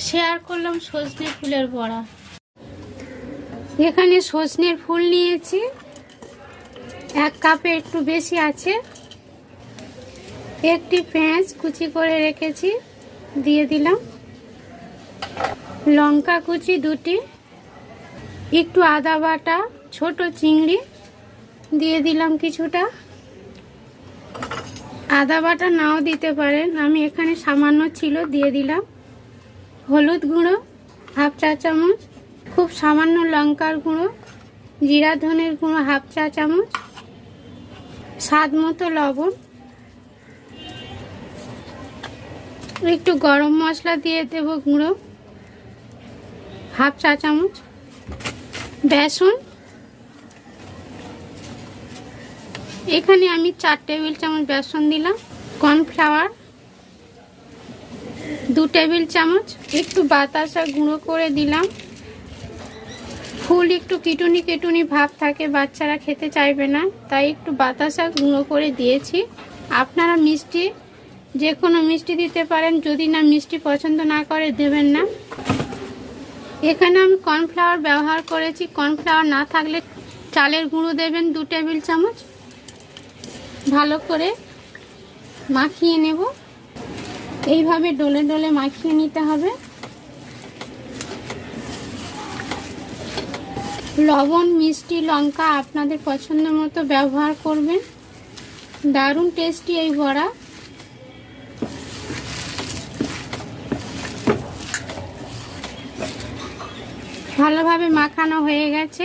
Share করলাম সজনে ফুলের বড়া। এখানে সজনের ফুল নিয়েছি, 1 কাপে একটু বেশি আছে। একটি পেঁয়াজ কুচি করে রেখেছি, দিয়ে দিলাম। লঙ্কা কুচি 2টি, একটু আদা বাটা, ছোট চিংড়ি দিয়ে দিলাম কিছুটা। আদা বাটা নাও দিতে পারেন, আমি এখানে সামান্য ছিল দিয়ে দিলাম। হলুদ গুঁড়ো 1/2 চা চামচ, খুব সামান্য লঙ্কার গুঁড়ো, জিরা ধনের গুঁড়ো 1/2 চা চামচ, স্বাদ মতো লবণ, একটু গরম মশলা দিয়ে দেব গুঁড়ো 1/2 চা চামচ, বেসন এখানে আমি 4 টেবিল চামচ বেসন দিলাম। কর্নফ্লাওয়ার 2 টেবিল চামচ, একটু বাতাসা গুঁড়ো করে দিলাম। ফুল একটু কিটুনি কিটুনি ভাব থাকে, বাচ্চারা খেতে চাইবে না, তাই একটু বাতাসা গুঁড়ো করে দিয়েছি। আপনারা মিষ্টি যে কোনো মিষ্টি দিতে পারেন, যদি না মিষ্টি পছন্দ না করে দেবেন না। এখানে আমি কর্নফ্লাওয়ার ব্যবহার করেছি, কর্নফ্লাওয়ার না থাকলে চালের গুঁড়ো দেবেন 2 টেবিল চামচ। ভালো করে মাখিয়ে নেব, এইভাবে ডলে ডলে মাখিয়ে নিতে হবে। লবণ, মিষ্টি, লঙ্কা আপনাদের পছন্দ মতো ব্যবহার করবেন। দারুণ টেস্টি এই বড়া। ভালোভাবে মাখানো হয়ে গেছে,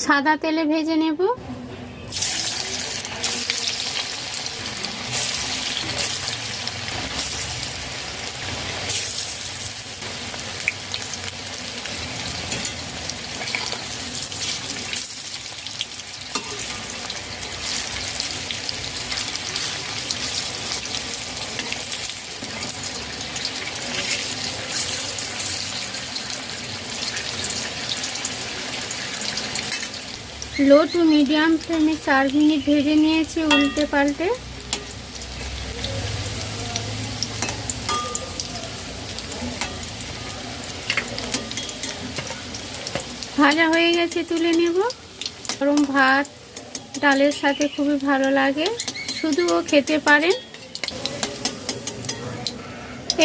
সাদা তেলে ভেজে নেব। লো টু মিডিয়াম ফ্লেমে 4 মিনিট ভেজে নিয়েছি উল্টে পাল্টে। ভাজা হয়ে গেছে, তুলে নেব। গরম ভাত ডালের সাথে খুবই ভালো লাগে, শুধুও খেতে পারেন।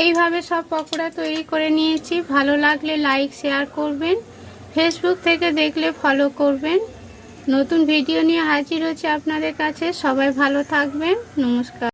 এইভাবে সব পকোড়া তৈরি করে নিয়েছি। ভালো লাগলে লাইক শেয়ার করবেন, ফেসবুক থেকে দেখলে ফলো করবেন। নতুন ভিডিও নিয়ে হাজির হচ্ছে আপনাদের কাছে। সবাই ভালো থাকবেন, নমস্কার।